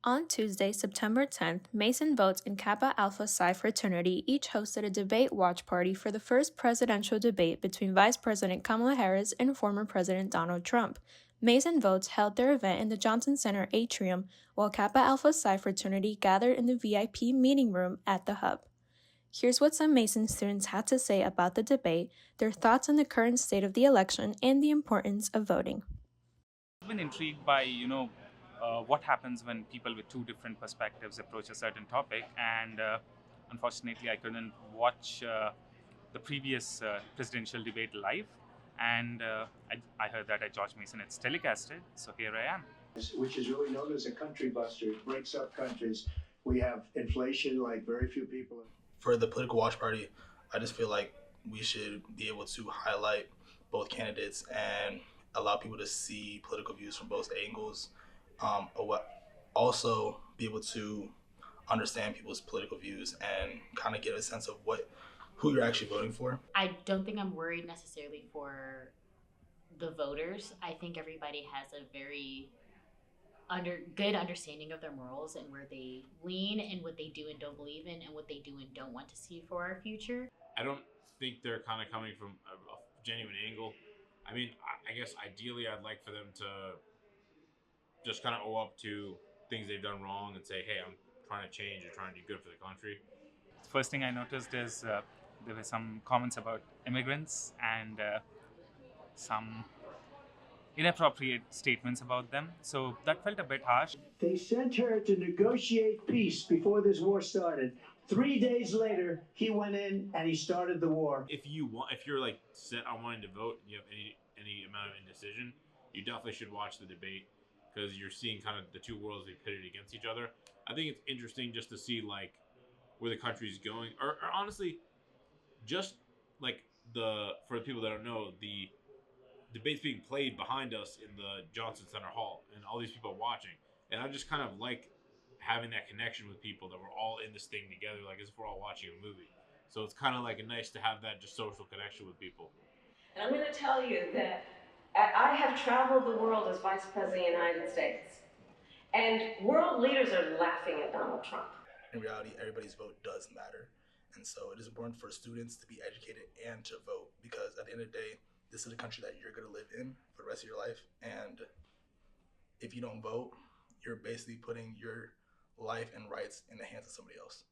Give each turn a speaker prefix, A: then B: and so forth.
A: On Tuesday, September 10th, Mason Votes and Kappa Alpha Psi fraternity each hosted a debate watch party for the first presidential debate between Vice President Kamala Harris and former President Donald Trump. Mason Votes held their event in the Johnson Center atrium, while Kappa Alpha Psi fraternity gathered in the VIP meeting room at the Hub. Here's what some Mason students had to say about the debate, their thoughts on the current state of the election, and the importance of voting.
B: I've been intrigued by, what happens when people with two different perspectives approach a certain topic. And unfortunately, I couldn't watch the previous presidential debate live. And I heard that at George Mason it's telecasted. So here I am.
C: Which is really known as a country buster. It breaks up countries. We have inflation like very few people.
D: For the political watch party, I just feel like we should be able to highlight both candidates and allow people to see political views from both angles. Also be able to understand people's political views and kind of get a sense of who you're actually voting for.
E: I don't think I'm worried necessarily for the voters. I think everybody has a very good understanding of their morals and where they lean and what they do and don't believe in and what they do and don't want to see for our future.
F: I don't think they're kind of coming from a genuine angle. I mean, I guess ideally I'd like for them to just kind of owe up to things they've done wrong and say, hey, I'm trying to change or trying to do good for the country.
B: The first thing I noticed is there were some comments about immigrants and some inappropriate statements about them. So that felt a bit harsh.
C: They sent her to negotiate peace before this war started. 3 days later, he went in and he started the war.
F: If you're like set on wanting to vote, and you have any amount of indecision, you definitely should watch the debate because you're seeing kind of the two worlds they pitted against each other. I think it's interesting just to see like where the country's going, or honestly, just like for the people that don't know, the debate's being played behind us in the Johnson Center Hall, and all these people are watching. And I just kind of like having that connection with people that we're all in this thing together, like as if we're all watching a movie. So it's kind of like nice to have that just social connection with people.
G: And I'm going to tell you that I have traveled the world as Vice President of the United States, and world leaders are laughing at Donald Trump.
D: In reality, everybody's vote does matter. And so it is important for students to be educated and to vote, because at the end of the day, this is the country that you're going to live in for the rest of your life. And if you don't vote, you're basically putting your life and rights in the hands of somebody else.